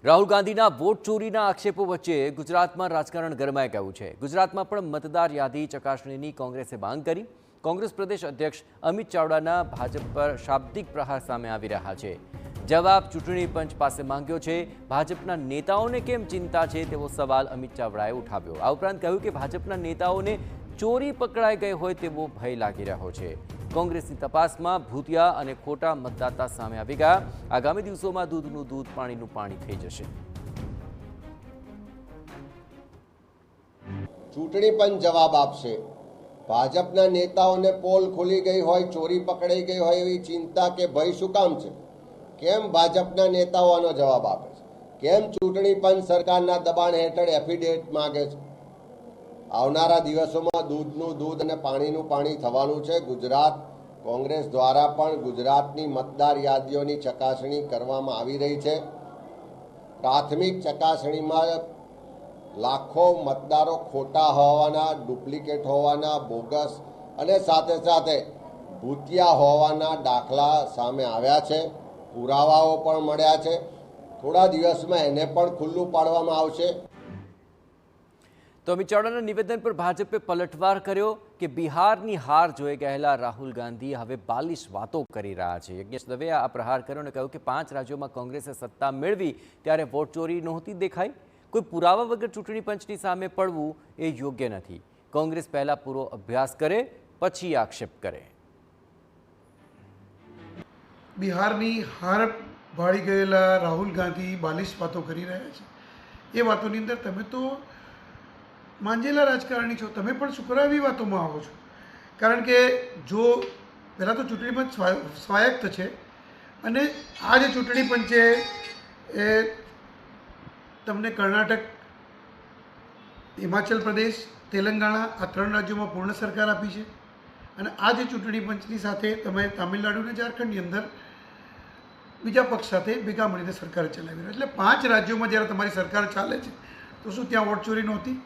રાહુલ ગાંધીના વોટ ચોરીના આક્ષેપો વચ્ચે ગુજરાતમાં રાજકારણ ગરમાઈ ગયું છે। ગુજરાતમાં પણ મતદાર યાદી ચકાસણીની કોંગ્રેસે માંગ કરી। કોંગ્રેસ પ્રદેશ અધ્યક્ષ અમિત ચાવડાના ભાજપ પર શાબ્દિક પ્રહાર સામે આવી રહ્યા છે। જવાબ ચૂંટણી પંચ પાસે માંગ્યો છે। ભાજપના નેતાઓને કેમ ચિંતા છે તેવો સવાલ અમિત ચાવડાએ ઉઠાવ્યો। આ ઉપરાંત કહ્યું કે ભાજપના નેતાઓને ચોરી પકડાઈ ગઈ હોય તેવો ભય લાગી રહ્યો છે। કોંગ્રેસની તપાસમાં ભૂતિયા અને ખોટા મતદાતા સામે આવી ગયા। આગામી દિવસોમાં દૂધનું દૂધ પાણીનું પાણી થઈ જશે। ચૂંટણી પંચ જવાબ આપશે। ભાજપના નેતાઓને પોલ ખુલી ગઈ હોય, ચોરી પકડાઈ ગઈ હોય એવી ચિંતા કે ભય શું કામ છે? કેમ ભાજપના નેતાઓ આનો જવાબ આપે છે? કેમ ચૂંટણી પંચ સરકારના દબાણ હેઠળ એફિડેવિટ માંગે છે? આવનારા દિવસોમાં દૂધનું દૂધ અને પાણીનું પાણી થવાનું છે। ગુજરાત કોંગ્રેસ દ્વારા પણ ગુજરાતની મતદાર યાદીઓની ચકાસણી કરવામાં આવી રહી છે। પ્રાથમિક ચકાસણીમાં લાખો મતદારો ખોટા હોવાના, ડુપ્લિકેટ હોવાના, બોગસ અને સાથે સાથે ભૂતિયા હોવાના દાખલા સામે આવ્યા છે। પુરાવાઓ પણ મળ્યા છે। થોડા દિવસમાં એને પણ ખુલ્લું પાડવામાં આવશે। તો અમિત ચાવડાના નિવેદન પર ભાજપે પલટવાર કર્યો કે બિહારની હાર જોઈ ગયેલા રાહુલ ગાંધી હવે બાલિશ વાતો કરી રહ્યા છે। યજ્ઞેશ દવે આ પ્રહાર કર્યો અને કહ્યું કે 5 રાજ્યોમાં કોંગ્રેસે સત્તા મેળવી ત્યારે વોટ ચોરી નહોતી દેખાઈ। કોઈ પુરાવા વગર ચૂંટણી પંચની સામે પડવું એ યોગ્ય નથી। કોંગ્રેસ પહેલા પૂરો અભ્યાસ કરે પછી આક્ષેપ કરે। બિહારની હાર ભાળી ગયેલા રાહુલ ગાંધી બાલિશ વાતો કરી રહ્યા છે। એ વાતોની અંદર તમે તો માંજેલા રાજકારણી છો, તમે પણ શુક્રવી વાતોમાં આવો છો। કારણ કે જો પહેલાં તો ચૂંટણી પંચ સ્વાયત્ત છે અને આ જે ચૂંટણી પંચે એ તમને કર્ણાટક, હિમાચલ પ્રદેશ, તેલંગાણા આ 3 રાજ્યોમાં પૂર્ણ સરકાર આપી છે અને આ જે ચૂંટણી પંચની સાથે તમે તામિલનાડુ અને ઝારખંડની અંદર બીજા પક્ષ સાથે ભેગા મળીને સરકાર ચલાવી રહ્યા। એટલે 5 રાજ્યોમાં જ્યારે તમારી સરકાર ચાલે છે તો શું ત્યાં વોટ ચોરી નહોતી?